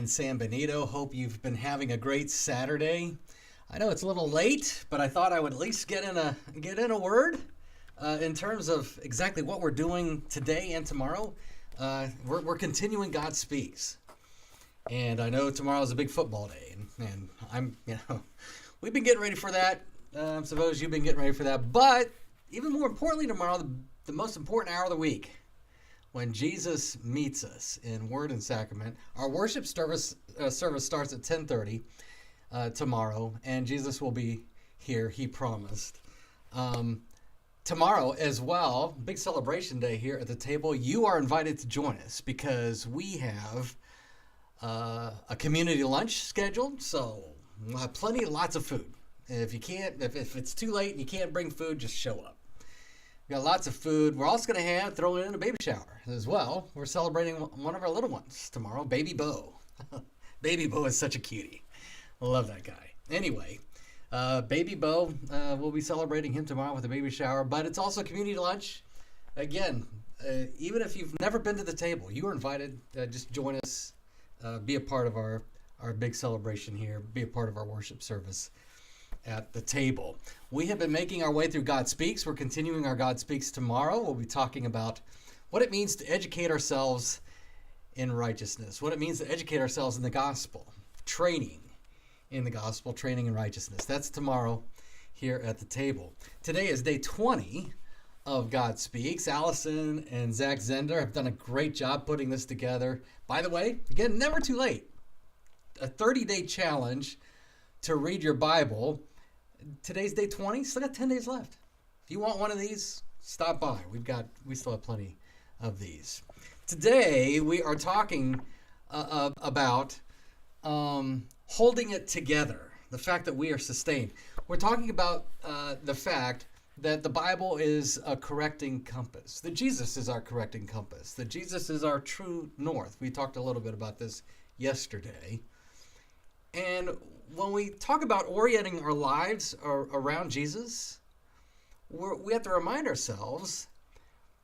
and San Benito. Hope you've been having a great Saturday. I know it's a little late, but I thought I would at least get in a word in terms of exactly what we're doing today and tomorrow. We're continuing God Speaks, and I know tomorrow is a big football day, and we've been getting ready for that. I suppose you've been getting ready for that, but even more importantly, tomorrow, the most important hour of the week, when Jesus meets us in Word and Sacrament. Our worship service starts at 10:30 tomorrow, and Jesus will be here, he promised. Tomorrow as well, big celebration day here at the table. You are invited to join us because we have a community lunch scheduled, so we'll have lots of food. If it's too late and you can't bring food, just show up. We got lots of food. We're also going to throw in a baby shower as well. We're celebrating one of our little ones tomorrow, Baby Bo. Baby Bo is such a cutie. I love that guy. Anyway, Baby Bo, we'll be celebrating him tomorrow with a baby shower, but it's also community lunch. Again, even if you've never been to the table, you are invited. Just join us. Be a part of our big celebration here. Be a part of our worship service at the table. We have been making our way through God Speaks. We're continuing our God Speaks tomorrow. We'll be talking about what it means to educate ourselves in righteousness, what it means to educate ourselves in the gospel, training in the gospel, training in righteousness. That's tomorrow here at the table. Today is day 20 of God Speaks. Allison and Zach Zender have done a great job putting this together. By the way, again, never too late. A 30-day challenge to read your Bible. Today's day 20, still got 10 days left. If you want one of these, stop by. We still have plenty of these. Today we are talking about holding it together, the fact that we are sustained. We're talking about the fact that the Bible is a correcting compass, that Jesus is our correcting compass, that Jesus is our true north. We talked a little bit about this yesterday. And when we talk about orienting our lives around Jesus, we have to remind ourselves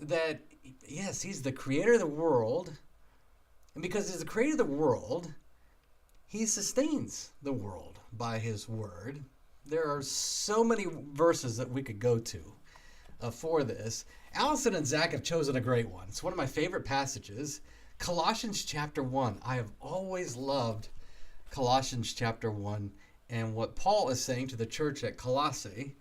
that, yes, he's the creator of the world. And because he's the creator of the world, he sustains the world by his word. There are so many verses that we could go to for this. Allison and Zach have chosen a great one. It's one of my favorite passages, Colossians chapter 1. I have always loved Colossians chapter 1 and what Paul is saying to the church at Colossae.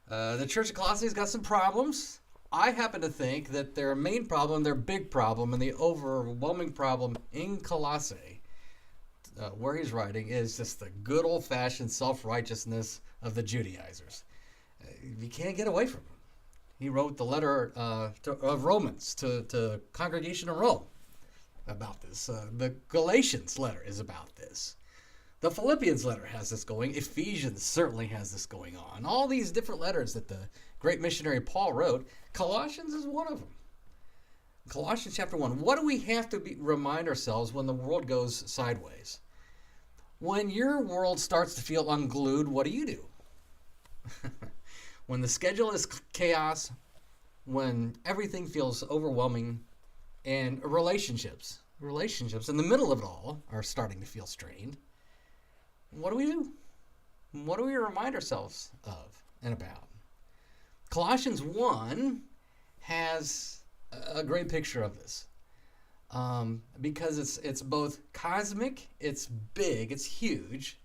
The church at Colossae has got some problems. I happen to think that their main problem, their big problem, and the overwhelming problem in Colossae, where he's writing, is just the good old-fashioned self-righteousness of the Judaizers. You can't get away from it. He wrote the letter of Romans to the congregation in Rome about this. The Galatians letter is about this. The Philippians letter has this going. Ephesians certainly has this going on. All these different letters that the great missionary Paul wrote, Colossians is one of them. Colossians chapter 1. What do we have to remind ourselves when the world goes sideways? When your world starts to feel unglued, what do? When the schedule is chaos, when everything feels overwhelming, and relationships in the middle of it all are starting to feel strained, what do? What do we remind ourselves of and about? Colossians 1 has a great picture of this because it's both cosmic, it's big, it's huge,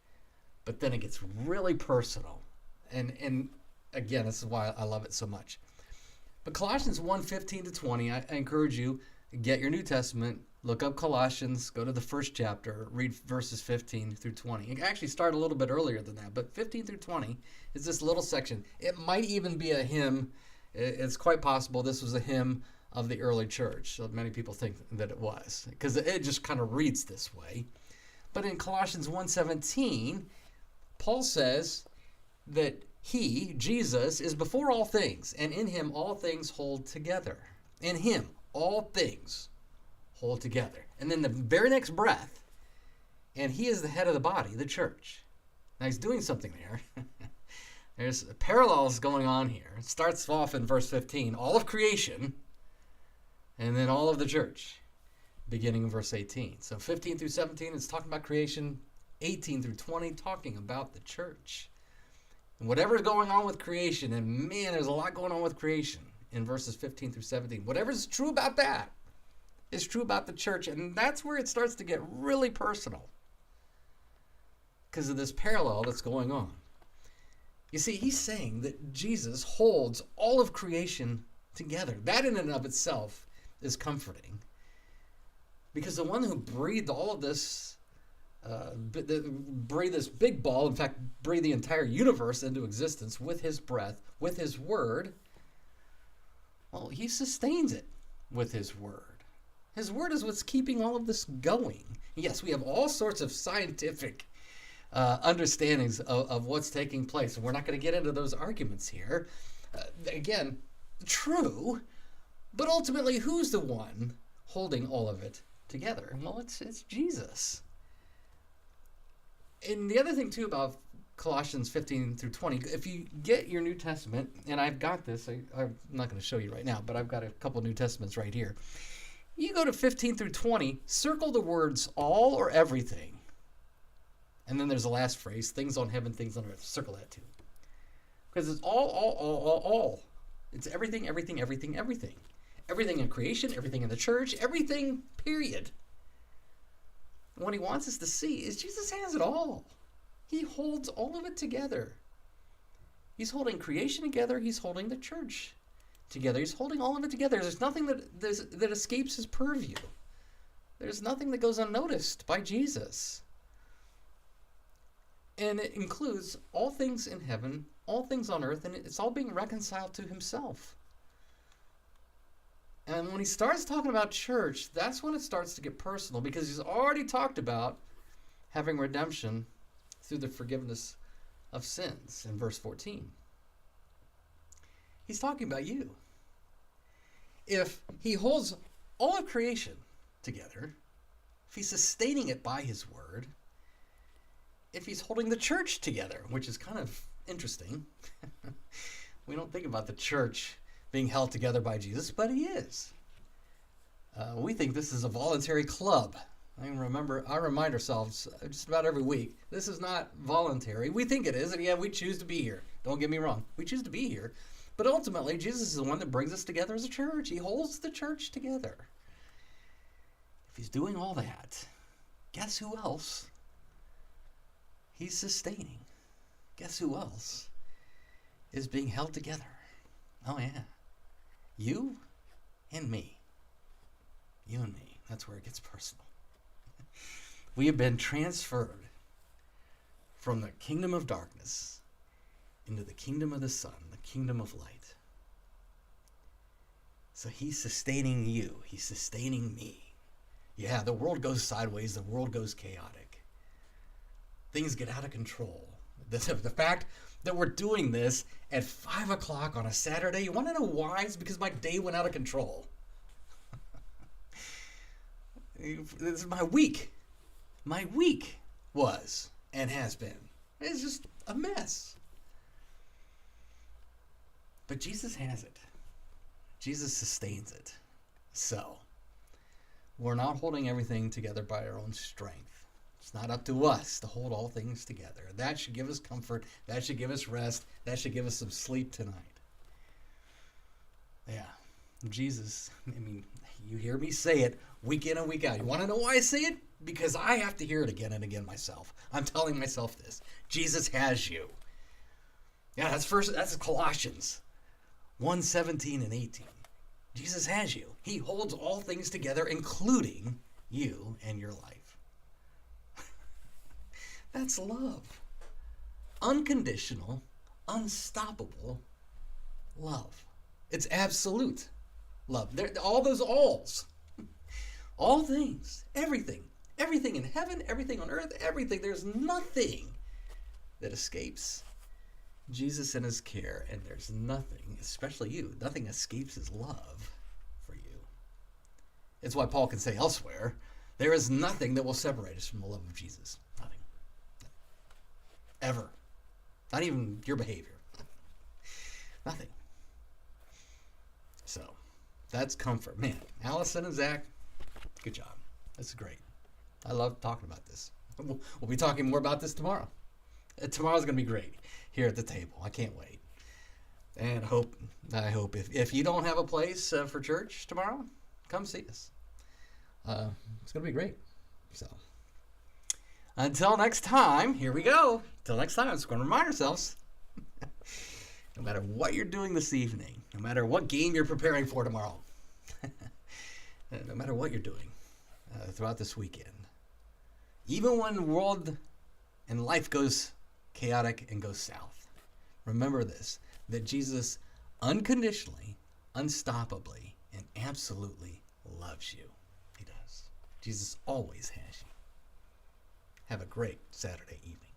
but then it gets really personal. And again, this is why I love it so much. But Colossians 1:15-20, I encourage you, get your New Testament, look up Colossians, go to the first chapter, read verses 15 through 20. It actually started a little bit earlier than that, but 15 through 20 is this little section. It might even be a hymn. It's quite possible this was a hymn of the early church. So many people think that it was, because it just kind of reads this way. But in Colossians 1:17, Paul says that he, Jesus, is before all things, and in him all things hold together. In him, all things hold together. And then the very next breath, and he is the head of the body, the church. Now he's doing something there. There's parallels going on here. It starts off in verse 15, all of creation, and then all of the church. beginning in verse 18. So 15 through 17 is talking about creation. 18 through 20 talking about the church. And whatever's going on with creation, and man, there's a lot going on with creation in verses 15 through 17. Whatever's true about that is true about the church. And that's where it starts to get really personal because of this parallel that's going on. You see, he's saying that Jesus holds all of creation together. That in and of itself is comforting. Because the one who breathed all of this, breathed this big ball, in fact, breathed the entire universe into existence with his breath, with his word, well, he sustains it with his word. His word is what's keeping all of this going. Yes, we have all sorts of scientific understandings of what's taking place, and we're not going to get into those arguments here. Again, true, but ultimately, who's the one holding all of it together? Well, it's Jesus. And the other thing, too, about Colossians 15 through 20, if you get your New Testament, and I've got this, I'm not going to show you right now, but I've got a couple New Testaments right here. You go to 15 through 20, circle the words all or everything. And then there's the last phrase, things on heaven, things on earth. Circle that too. Because it's all. It's everything, everything, everything, everything. Everything in creation, everything in the church, everything, period. And what he wants us to see is Jesus has it all. He holds all of it together. He's holding creation together. He's holding the church together. He's holding all of it together. There's nothing that escapes his purview. There's nothing that goes unnoticed by Jesus. And it includes all things in heaven, all things on earth, and it's all being reconciled to himself. And when he starts talking about church, that's when it starts to get personal, because he's already talked about having redemption through the forgiveness of sins in verse 14. He's talking about you. If he holds all of creation together, if he's sustaining it by his word, if he's holding the church together, which is kind of interesting. We don't think about the church being held together by Jesus, but he is. We think this is a voluntary club. I remind ourselves just about every week, this is not voluntary. We think it is, and yeah, we choose to be here. Don't get me wrong. We choose to be here. But ultimately, Jesus is the one that brings us together as a church. He holds the church together. If he's doing all that, guess who else he's sustaining? Guess who else is being held together? Oh, yeah. You and me. You and me. That's where it gets personal. We have been transferred from the kingdom of darkness into the kingdom of the Son, the kingdom of light. So he's sustaining you. He's sustaining me. Yeah, the world goes sideways. The world goes chaotic. Things get out of control. The fact that we're doing this at 5 o'clock on a Saturday, you want to know why? It's because my day went out of control. This is my week. My week was and has been. It's just a mess. But Jesus has it. Jesus sustains it. So, we're not holding everything together by our own strength. It's not up to us to hold all things together. That should give us comfort. That should give us rest. That should give us some sleep tonight. Yeah. Jesus, I mean, you hear me say it week in and week out. You want to know why I say it? Because I have to hear it again and again myself. I'm telling myself this. Jesus has you. Yeah, that's Colossians 1:17 and 18. Jesus has you. He holds all things together, including you and your life. That's love. Unconditional, unstoppable love. It's absolute love. All those alls. All things. Everything. Everything in heaven, everything on earth, everything. There's nothing that escapes Jesus and his care. And there's nothing, especially you, nothing escapes his love for you. It's why Paul can say elsewhere, there is nothing that will separate us from the love of Jesus. Nothing. Ever. Not even your behavior. Nothing. So, that's comfort. Man, Allison and Zach, good job. That's great. I love talking about this. We'll be talking more about this tomorrow. Tomorrow's going to be great here at the table. I can't wait. And I hope if you don't have a place for church tomorrow, come see us. It's going to be great. So until next time, here we go. Until next time, I'm just going to remind ourselves, no matter what you're doing this evening, no matter what game you're preparing for tomorrow, no matter what you're doing throughout this weekend, even when the world and life goes chaotic and goes south, remember this, that Jesus unconditionally, unstoppably, and absolutely loves you. He does. Jesus always has you. Have a great Saturday evening.